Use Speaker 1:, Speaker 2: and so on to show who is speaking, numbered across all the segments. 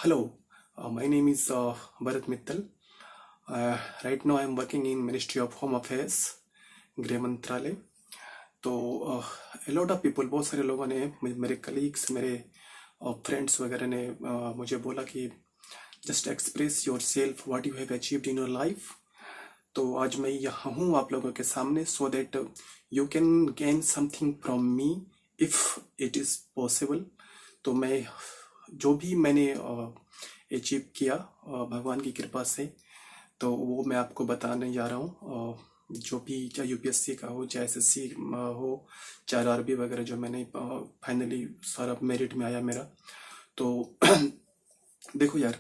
Speaker 1: Hello, my name is Bharat Mittal. Right now I am working in Ministry of Home Affairs, गृह मंत्रालय। तो a lot of people, बहुत सारे लोगों ने, मेरे कलीग्स, मेरे फ्रेंड्स वगैरह ने मुझे बोला कि just express your self what you have achieved in your life. तो आज मैं यहाँ हूँ आप लोगों के सामने so that you can gain something from me if it is possible. तो मैं जो भी मैंने अचीव किया भगवान की कृपा से, तो वो मैं आपको बताने जा रहा हूँ। जो भी, चाहे यूपीएससी का हो, चाहे एसएससी हो, चाहे आरबी वगैरह, जो मैंने फाइनली सारा मेरिट में आया मेरा। तो देखो यार,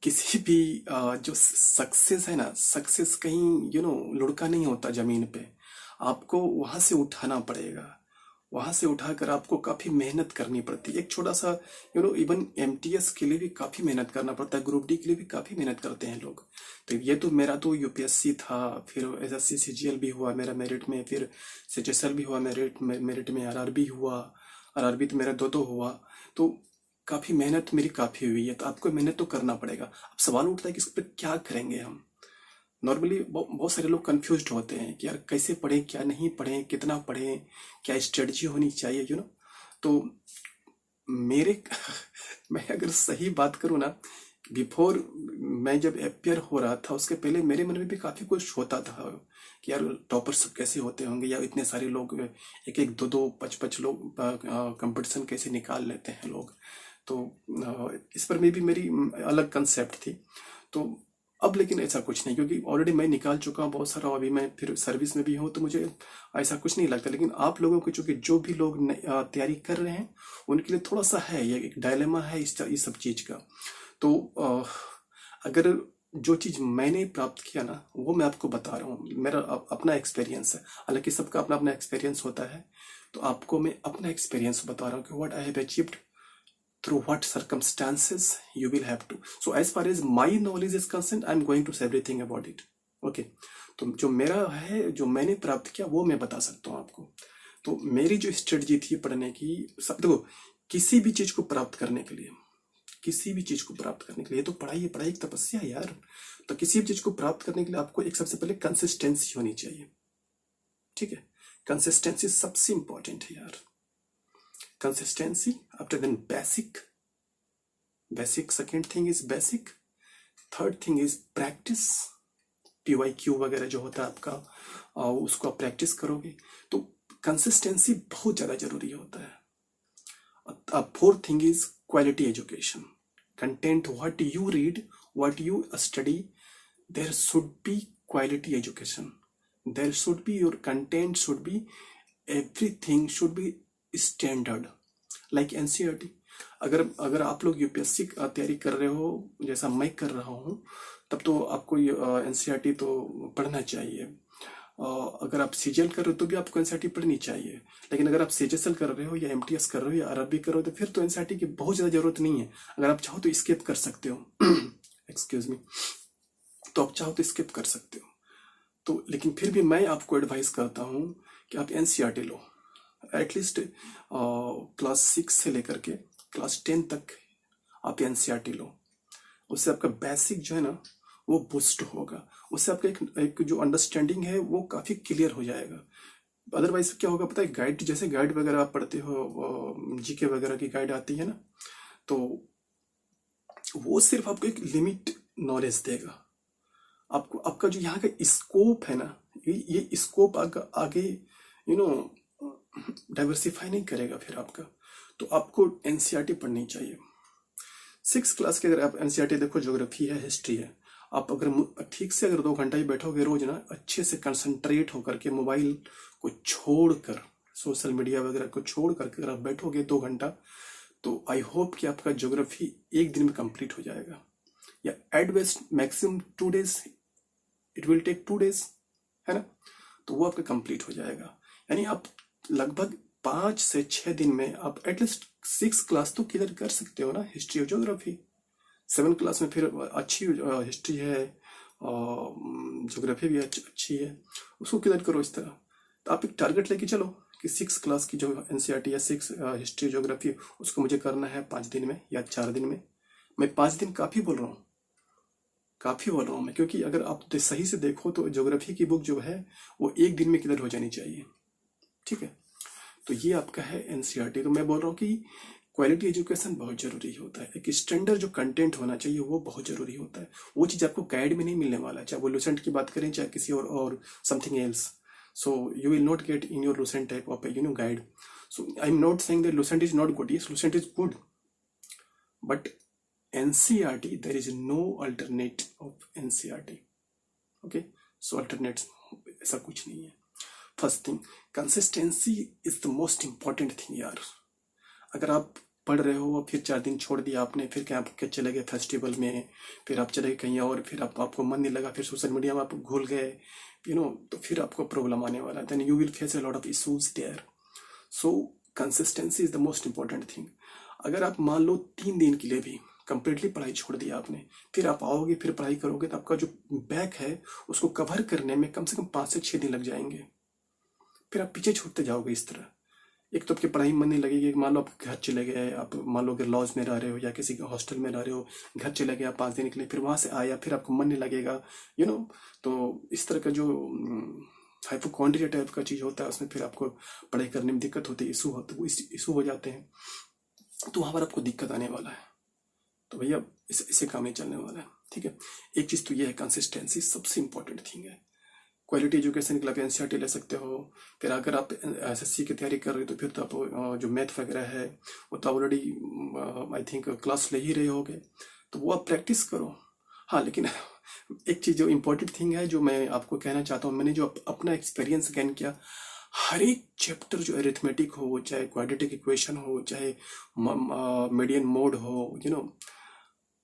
Speaker 1: किसी भी जो सक्सेस है ना, सक्सेस कहीं लुढ़का नहीं होता जमीन पे। आपको वहां से उठाना पड़ेगा। वहां से उठाकर आपको काफी मेहनत करनी पड़ती है। एक छोटा सा इवन एमटीएस के लिए भी काफी मेहनत करना पड़ता है, ग्रुप डी के लिए भी काफी मेहनत करते हैं लोग। तो ये तो मेरा तो यूपीएससी था, फिर एसएससी सीजीएल भी हुआ मेरा मेरिट में, फिर सीएचएसएल भी हुआ मेरिट में, आरआरबी हुआ। आरआरबी तो मेरा दो दो हुआ। तो काफी मेहनत मेरी काफी हुई है। तो आपको मेहनत तो करना पड़ेगा। अब सवाल उठता है कि इस पर क्या करेंगे हम। नॉर्मली बहुत सारे लोग कंफ्यूज्ड होते हैं कि यार कैसे पढ़ें, क्या नहीं पढ़ें, कितना पढ़ें, क्या स्ट्रेटजी होनी चाहिए तो मेरे मैं अगर सही बात करूँ ना, बिफोर मैं जब अपियर हो रहा था उसके पहले मेरे मन में भी काफी कुछ होता था कि यार टॉपर्स कैसे होते होंगे, या इतने सारे लोग, एक एक दो दो पाँच पाँच लोग कंपटीशन कैसे निकाल लेते हैं लोग। तो इस पर में भी मेरी अलग कंसेप्ट थी। तो अब लेकिन ऐसा कुछ नहीं, क्योंकि ऑलरेडी मैं निकाल चुका हूँ बहुत सारा। अभी मैं फिर सर्विस में भी हूँ, तो मुझे ऐसा कुछ नहीं लगता। लेकिन आप लोगों को, चूंकि जो भी लोग तैयारी कर रहे हैं, उनके लिए थोड़ा सा है, ये एक डायलेमा है इस सब चीज का। तो अगर जो चीज मैंने प्राप्त किया ना, वो मैं आपको बता रहा हूँ। मेरा अपना एक्सपीरियंस है। हालांकि सबका अपना अपना एक्सपीरियंस होता है। तो आपको मैं अपना एक्सपीरियंस बता रहा हूँ कि what I have achieved through what circumstances you will have to. So as far as my knowledge is concerned, I'm going to say everything about it. Okay. तो जो मेरा है, जो मैंने प्राप्त किया, वो मैं बता सकता हूँ आपको। तो मेरी जो स्ट्रेटजी थी पढ़ने की, सब देखो, किसी भी चीज को प्राप्त करने के लिए, किसी भी चीज को प्राप्त करने के लिए, तो पढ़ाई है, पढ़ाई एक तपस्या है यार। तो किसी भी चीज को प्राप्त करने के लिए आपको एक सबसे पहले कंसिस्टेंसी होनी चाहिए। ठीक है, कंसिस्टेंसी सबसे इंपॉर्टेंट है यार। Consistency, after then basic, second thing is basic, third thing is practice। PYQ वगैरह जो होता है आपका, उसको आप प्रैक्टिस करोगे तो कंसिस्टेंसी बहुत ज्यादा जरूरी होता है। Fourth thing is quality education. Content, what you read, what you study, there should be quality education. There should be, your content should be, everything should be standard, like NCERT. अगर अगर आप लोग UPSC तैयारी कर रहे हो, जैसा मैं कर रहा हूँ, तब तो आपको एनसीईआरटी तो पढ़ना चाहिए। अगर आप सीजीएल कर रहे हो तो भी आपको एनसीईआरटी पढ़नी चाहिए। लेकिन अगर आप सीएचएसएल कर रहे हो, या एमटीएस कर रहे हो, या आरआरबी कर रहे हो, तो फिर तो एनसीईआरटी की बहुत ज्यादा जरूरत नहीं है। अगर आप चाहो तो स्किप कर सकते हो। Excuse me. तो आप चाहो तो स्किप कर सकते हो। तो लेकिन फिर भी मैं आपको एडवाइस करता हूँ कि आप एनसीईआरटी लो। एटलीस्ट क्लास 6 से लेकर के क्लास 10 तक आप एनसीईआरटी लो। उससे आपका बेसिक जो है ना, वो बूस्ट होगा। उससे आपका एक जो अंडरस्टैंडिंग है वो काफी क्लियर हो जाएगा। अदरवाइज क्या होगा पता है, गाइड, जैसे गाइड वगैरह आप पढ़ते हो, जीके वगैरह की गाइड आती है ना, तो वो सिर्फ आपको एक लिमिट नॉलेज देगा। आपको आपका जो यहाँ का स्कोप है ना, ये स्कोप आगे डाइवर्सिफाई नहीं करेगा फिर आपका। तो आपको एनसीईआरटी पढ़नी चाहिए। 6 क्लास के अगर आप एनसीईआरटी देखो, ज्योग्राफी है, हिस्ट्री है, आप अगर ठीक से अगर 2 घंटा ही बैठोगे रोज ना, अच्छे से कंसंट्रेट होकर के, मोबाइल को छोड़कर, सोशल मीडिया वगैरह को छोड़ करके अगर आप बैठोगे 2 घंटा, तो आई होप कि आपका ज्योग्राफी एक दिन में कंप्लीट हो जाएगा, या at best maximum 2 days, it will take 2 days, है ना। तो वो आपका कंप्लीट हो जाएगा। यानी आप लगभग 5 से 6 दिन में आप एटलीस्ट 6 क्लास तो क्लियर कर सकते हो ना, हिस्ट्री और ज्योग्राफी। 7 क्लास में फिर अच्छी हिस्ट्री है, ज्योग्राफी भी अच्छी है, उसको क्लियर करो इस तरह। तो आप एक टारगेट लेके चलो कि 6 क्लास की जो एनसीईआरटी या 6 हिस्ट्री ज्योग्राफी, उसको मुझे करना है 5 दिन में या 4 दिन में। मैं 5 दिन काफ़ी बोल रहा हूँ, काफ़ी बोल रहा हूँ मैं, क्योंकि अगर आप सही से देखो तो ज्योग्राफी की बुक जो है वो एक दिन में क्लियर हो जानी चाहिए। ठीक है, तो ये आपका है एनसीईआरटी। तो मैं बोल रहा हूँ कि क्वालिटी एजुकेशन बहुत जरूरी होता है। एक स्टैंडर्ड जो कंटेंट होना चाहिए वो बहुत जरूरी होता है। वो चीज़ आपको गाइड में नहीं मिलने वाला है, चाहे वो लुसेंट की बात करें चाहे किसी और something else. So you will not get in your Lucent type of guide. So I am not saying that Lucent is not good, yes Lucent is good, but NCERT there is no alternate of NCERT. Okay, so alternate ऐसा कुछ नहीं है। First thing, consistency is the most important thing यार। अगर आप पढ़ रहे हो और फिर 4 दिन छोड़ दिया आपने, फिर क्या आप चले गए फेस्टिवल में, फिर आप चले गए कहीं और, फिर आपको मन नहीं लगा, फिर सोशल मीडिया में आप घुल गए, तो फिर आपको प्रॉब्लम आने वाला है। Then you will face a lot of issues there. So consistency is the most important thing. अगर आप मान लो 3 दिन के लिए भी कंप्लीटली पढ़ाई छोड़ दिया आपने, फिर आप आओगे फिर पढ़ाई करोगे, तो आपका जो बैक है उसको कवर करने में कम से कम 5 से 6 दिन लग जाएंगे। फिर आप पीछे छूटते जाओगे इस तरह। एक तो आपकी पढ़ाई में मन नहीं लगेगी। मान लो आप घर चले गए, आप मान लो अगर लॉज में रह रहे हो या किसी के हॉस्टल में रह रहे हो, घर चले गए आप 5 दिन के लिए, फिर वहां से आया फिर आपको मन नहीं लगेगा, यू नो तो इस तरह का जो हाइपोकॉन्ड्रिया टाइप का चीज होता है उसमें फिर आपको पढ़ाई करने में दिक्कत होती है, इशू हो जाते हैं। तो वहां पर आपको दिक्कत आने वाला है। तो भैया इससे काम नहीं चलने वाला है। ठीक है, एक चीज तो ये है, कंसिस्टेंसी सबसे इंपॉर्टेंट थिंग है। क्वालिटी एजुकेशन के लिए आप एनसीईआरटी ले सकते हो। फिर अगर आप एसएससी की तैयारी कर रहे हो तो फिर तो आप जो मैथ वगैरह है वो तो ऑलरेडी आई थिंक क्लास ले ही रहे होगे, तो वो आप प्रैक्टिस करो। हाँ, लेकिन एक चीज़ जो इम्पोर्टेंट थिंग है जो मैं आपको कहना चाहता हूँ, मैंने जो अपना एक्सपीरियंस गेन किया, हर एक चैप्टर जो अरिथमेटिक हो, चाहे क्वाड्रेटिक इक्वेशन हो, चाहे मीडियन मोड हो,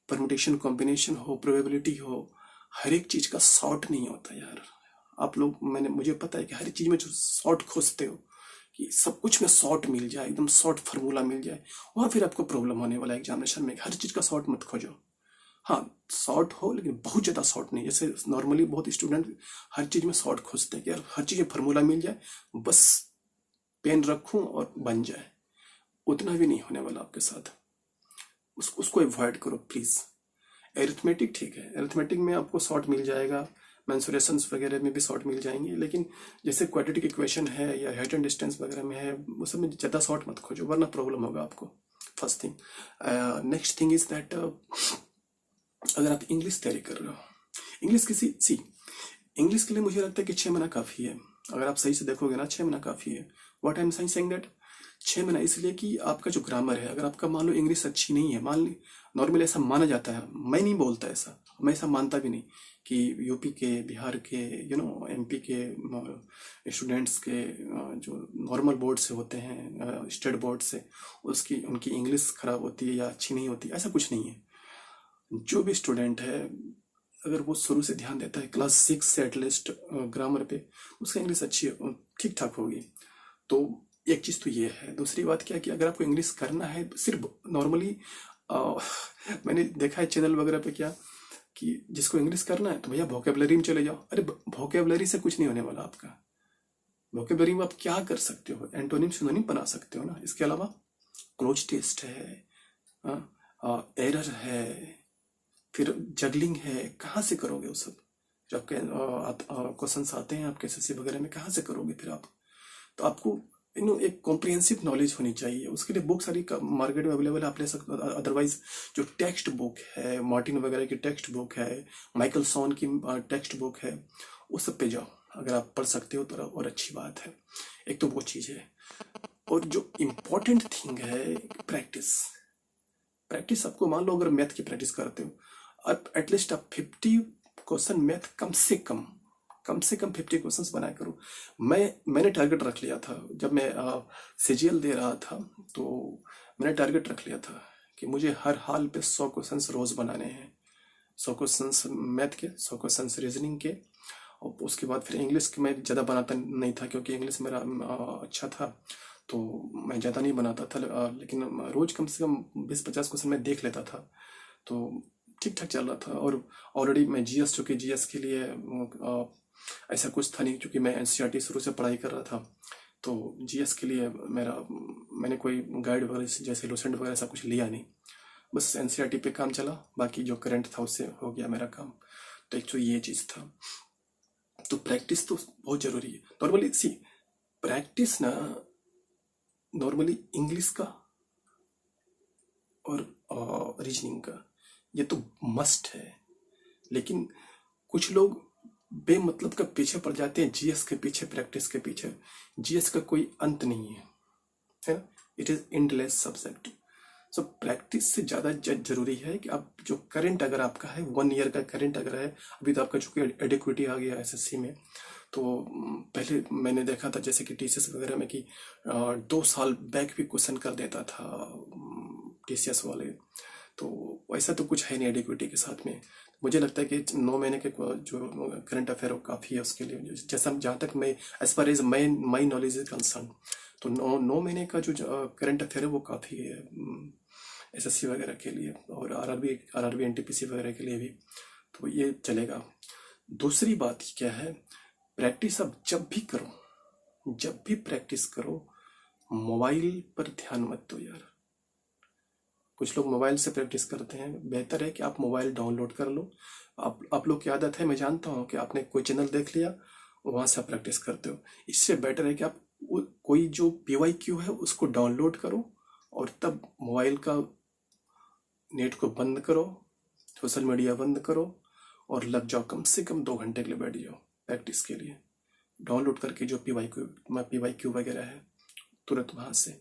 Speaker 1: परमुटेशन कॉम्बिनेशन हो, प्रोबेबिलिटी हो, हर एक चीज का शॉर्ट नहीं होता यार। आप लोग, मुझे पता है कि हर चीज में जो शॉर्ट खोजते हो कि सब कुछ में शॉर्ट मिल जाए, एकदम शॉर्ट फार्मूला मिल जाए, वहां फिर आपको प्रॉब्लम होने वाला है एग्जामिनेशन में। हर चीज का शॉर्ट मत खोजो। हाँ, शॉर्ट हो लेकिन बहुत ज्यादा शॉर्ट नहीं। जैसे नॉर्मली बहुत स्टूडेंट हर चीज में शॉर्ट खोजते हैं कि यार हर चीज में फार्मूला मिल जाए, बस पेन रखूं और बन जाए। उतना भी नहीं होने वाला आपके साथ। उसको अवॉइड करो प्लीज। एरिथमेटिक ठीक है, एरिथमेटिक में आपको शॉर्ट मिल जाएगा, मेंसुरेशंस वगैरह में भी शॉर्ट मिल जाएंगे, लेकिन जैसे क्वाड्रेटिक इक्वेशन है या हाइट एंड डिस्टेंस वगैरह में है, उस सब में ज़्यादा शॉर्ट मत खोजो वरना प्रॉब्लम होगा आपको। First thing. Next thing is that, अगर आप इंग्लिश तैयारी कर रहे हो, इंग्लिश इंग्लिश के लिए मुझे लगता है कि 6 महीना काफ़ी है। अगर आप सही से देखोगे ना, 6 महीना काफ़ी है। What I am saying that 6 महीना इसलिए कि आपका जो ग्रामर है, अगर आपका मान लो इंग्लिश अच्छी नहीं है, मान ली नॉर्मली ऐसा माना जाता है, मैं नहीं बोलता ऐसा, मैं ऐसा मानता भी नहीं कि यूपी के, बिहार के, एमपी के स्टूडेंट्स के जो नॉर्मल बोर्ड से होते हैं, स्टेट बोर्ड से, उसकी उनकी इंग्लिश खराब होती है या अच्छी नहीं होती, ऐसा कुछ नहीं है। जो भी स्टूडेंट है अगर वो शुरू से ध्यान देता है क्लास 6 से एटलीस्ट ग्रामर पे, उसका इंग्लिश अच्छी ठीक ठाक होगी। तो एक चीज़ तो ये है। दूसरी बात क्या है कि अगर आपको इंग्लिश करना है सिर्फ नॉर्मली, मैंने देखा है चैनल वगैरह पे क्या कि जिसको इंग्लिश करना है तो भैया वोकेबलरी में चले जाओ। अरे वोकेबलरी से कुछ नहीं होने वाला आपका। वोकेबलरी में आप क्या कर सकते हो, एंटोनिम सिनोनिम बना सकते हो ना। इसके अलावा क्लोज टेस्ट है, एरर है, फिर जगलिंग है, कहाँ से करोगे वो सब। जब आपके क्वेश्चन आते हैं आपके एसएससी वगैरह में, कहाँ से करोगे फिर आप। तो आपको एक कॉम्प्रिहेंसिव नॉलेज होनी चाहिए। उसके लिए बुक सारी मार्केट में अवेलेबल आप ले सकते हो। अदरवाइज जो टेक्स्ट बुक है, मार्टिन वगैरह की टेक्स्ट बुक है, माइकल सॉन की टेक्स्ट बुक है, उस सब पे जाओ। अगर आप पढ़ सकते हो तो और अच्छी बात है। एक तो वो चीज़ है। और जो इम्पोर्टेंट थिंग है, प्रैक्टिस। प्रैक्टिस आपको, मान लो अगर मैथ की प्रैक्टिस करते हो, अब एटलीस्ट आप 50 क्वेश्चन मैथ कम से कम 50 क्वेश्चंस बनाया करो। मैंने टारगेट रख लिया था जब मैं सीजीएल दे रहा था, तो मैंने टारगेट रख लिया था कि मुझे हर हाल पे 100 क्वेश्चंस रोज बनाने हैं। 100 क्वेश्चंस मैथ के, 100 क्वेश्चंस रीजनिंग के, और उसके बाद फिर इंग्लिश के मैं ज़्यादा बनाता नहीं था क्योंकि इंग्लिश मेरा अच्छा था, तो मैं ज़्यादा नहीं बनाता था। लेकिन रोज कम से कम 20-50 क्वेश्चन मैं देख लेता था, तो ठीक ठाक चल रहा था। और ऑलरेडी मैं जीएस, चूँकि जीएस के लिए ऐसा कुछ था नहीं, क्योंकि मैं एनसीईआरटी शुरू से पढ़ाई कर रहा था, तो जीएस के लिए मैंने कोई गाइड वगैरह जैसे लुसेंट वगैरह ऐसा कुछ लिया नहीं। बस एनसीईआरटी पे काम चला, बाकी जो करंट था उससे हो गया मेरा काम। तो एक्चुअली ये चीज़ था। तो प्रैक्टिस तो बहुत ज़रूरी है। नॉर्मली सी प्रैक्टिस ना, नॉर्मली इंग्लिश का और रीजनिंग का ये तो मस्ट है। लेकिन कुछ लोग बेमतलब का पीछे पड़ जाते हैं, जीएस के पीछे, प्रैक्टिस के पीछे। जीएस का कोई अंत नहीं है ना। It is endless subject. So practice से ज़्यादा जरूरी है कि आप जो करंट अगर आपका है 1 ईयर का करंट अगर है, अभी तो आपका चूंकि एडिक्विटी आ गया एसएससी में, तो पहले मैंने देखा था जैसे कि टीसीएस वगैरह में कि 2 साल बैक भी क्वेश्चन कर देता था टीसीएस वाले। तो ऐसा तो कुछ है नहीं एडिक्विटी के साथ में। मुझे लगता है कि 9 महीने के जो करंट अफेयर काफ़ी है उसके लिए, जैसा जहाँ तक मैं as far as my knowledge is concerned, तो 9 महीने का जो करंट अफेयर है वो काफ़ी है एसएससी वगैरह के लिए, और आरआरबी एनटीपीसी वगैरह के लिए भी, तो ये चलेगा। दूसरी बात क्या है, प्रैक्टिस आप जब भी करो, जब भी प्रैक्टिस करो, मोबाइल पर ध्यान मत दो यार। कुछ लोग मोबाइल से प्रैक्टिस करते हैं, बेहतर है कि आप मोबाइल डाउनलोड कर लो। आप लोग की आदत है, मैं जानता हूँ कि आपने कोई चैनल देख लिया, वहाँ से आप प्रैक्टिस करते हो। इससे बेटर है कि आप कोई जो पीवाईक्यू है उसको डाउनलोड करो, और तब मोबाइल का नेट को बंद करो, सोशल मीडिया बंद करो, और लग जाओ, कम से कम 2 घंटे के लिए बैठ जाओ प्रैक्टिस के लिए, डाउनलोड करके जो पीवाईक्यू वगैरह है तुरंत वहाँ से।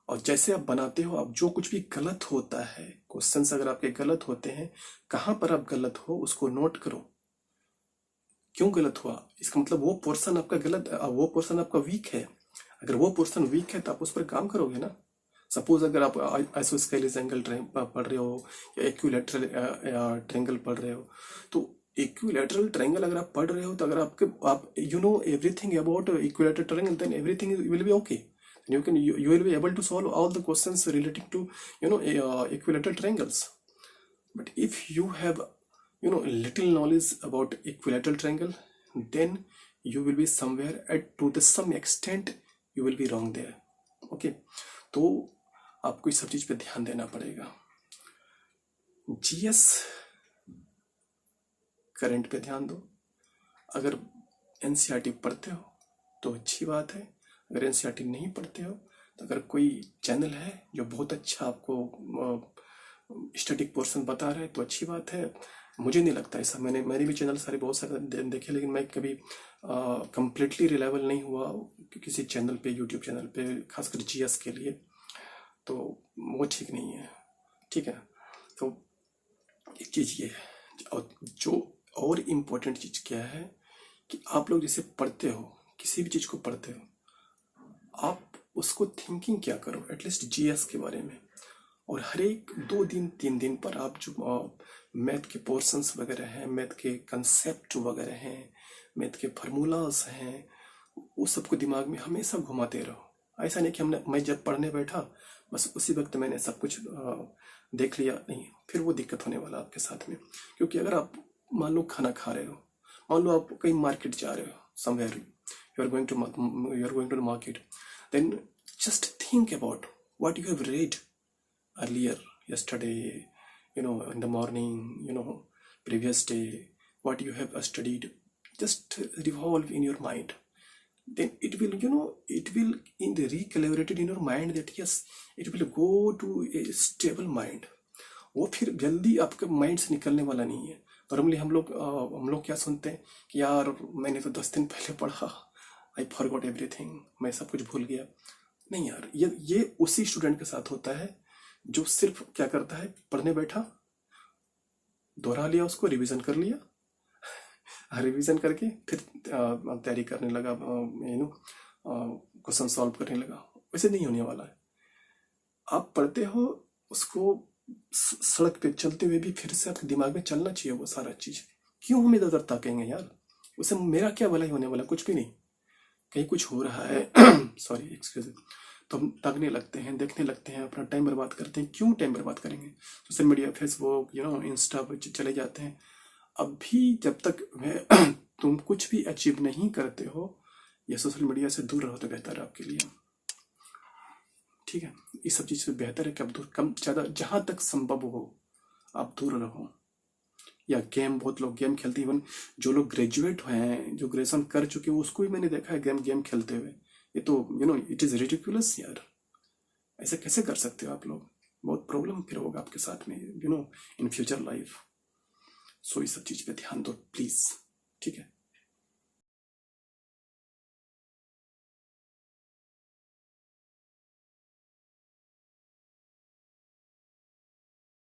Speaker 1: और जैसे आप बनाते हो, आप जो कुछ भी गलत होता है, क्वेश्चंस अगर आपके गलत होते हैं, कहाँ पर आप गलत हो उसको नोट करो। क्यों गलत हुआ, इसका मतलब वो पोर्शन आपका गलत, वो पोर्शन आपका वीक है। अगर वो पोर्शन वीक है तो आप उस पर काम करोगे ना। सपोज अगर आप आइसोस्केलिस एंगल पढ़ रहे हो, या इक्विलैटरल ट्रायंगल पढ़ रहे हो, तो इक्विलैटरल ट्रायंगल अगर आप पढ़ रहे हो, तो अगर आप you know everything about equilateral triangle, then everything will be okay. You will be able to solve all the questions relating to equilateral triangles. But if you have little knowledge about equilateral triangle, then you will be somewhere to the some extent you will be wrong there. Okay, तो आपको इस सब चीज पे ध्यान देना पड़ेगा। GS current पे ध्यान दो। अगर एनसीईआरटी पढ़ते हो तो अच्छी बात है, अगर एनसीईआरटी नहीं पढ़ते हो तो अगर कोई चैनल है जो बहुत अच्छा आपको स्टैटिक पोर्शन बता रहा है तो अच्छी बात है। मुझे नहीं लगता ऐसा, मैंने भी चैनल सारे बहुत सारे देखे, लेकिन मैं कभी कंप्लीटली रिलायबल नहीं हुआ किसी चैनल पे, यूट्यूब चैनल पे, खासकर जीएस के लिए, तो वो ठीक नहीं है। ठीक है, तो एक चीज़ ये है, और जो और इम्पोर्टेंट चीज़ क्या है कि आप लोग जैसे पढ़ते हो, किसी भी चीज़ को पढ़ते हो, आप उसको थिंकिंग क्या करो एटलीस्ट जीएस के बारे में। और हर एक 2 दिन 3 दिन पर आप जो मैथ के पोर्शंस वगैरह हैं, मैथ के कंसेप्ट वगैरह हैं, मैथ के फार्मूलाज हैं, वो सबको दिमाग में हमेशा घुमाते रहो। ऐसा नहीं कि मैं जब पढ़ने बैठा बस उसी वक्त मैंने सब कुछ देख लिया, नहीं, फिर वो दिक्कत होने वाला आपके साथ में। क्योंकि अगर आप मान लो खाना खा रहे हो, मान लो आप कहीं मार्केट जा रहे हो, somewhere you are going to the market, then just think about what you have read earlier, yesterday, in the morning, previous day, what you have studied. Just revolve in your mind. Then it will, it will in the recalibrated in your mind that yes, it will go to a stable mind. वो फिर जल्दी आपके mind से निकलने वाला नहीं है। Normally हम लोग क्या सुनते हैं कि यार मैंने तो 10 दिन पहले पढ़ा, आई फॉरगॉट एवरीथिंग, मैं सब कुछ भूल गया। नहीं यार, ये उसी स्टूडेंट के साथ होता है जो सिर्फ क्या करता है, पढ़ने बैठा, दोहरा लिया, उसको रिवीजन कर लिया, रिवीजन करके फिर तैयारी करने लगा, क्वेश्चन सॉल्व करने लगा। वैसे नहीं होने वाला है। आप पढ़ते हो उसको, सड़क पे चलते हुए भी फिर से आपके दिमाग में चलना चाहिए वो सारा चीज। क्यों हम इधर उधर ताकेंगे यार, उससे मेरा क्या भलाई होने वाला, कुछ भी नहीं। कहीं कुछ हो रहा है सॉरी एक्सक्यूज, तो हम ताकने लगते हैं, देखने लगते हैं, अपना टाइम बर्बाद करते हैं। क्यों टाइम बर्बाद करेंगे, सोशल मीडिया, फेसबुक, इंस्टा पर चले जाते हैं। अभी जब तक तुम कुछ भी अचीव नहीं करते हो, या सोशल मीडिया से दूर रहो तो बेहतर है आपके लिए। ठीक है, इस सब चीज से बेहतर है कि आप दूर, कम ज्यादा जहां तक संभव हो आप दूर रहो। या गेम, बहुत लोग गेम खेलते हैं, इवन जो लोग ग्रेजुएट हुए हैं, जो ग्रेजुएशन कर चुके हैं, उसको भी मैंने देखा है गेम गेम खेलते हुए। ये तो इट इज रिडिकुलस यार, ऐसे कैसे कर सकते हो आप लोग? बहुत प्रॉब्लम फिर होगा आपके साथ में इन फ्यूचर लाइफ। सो इस सब चीज पे ध्यान दो प्लीज, ठीक है।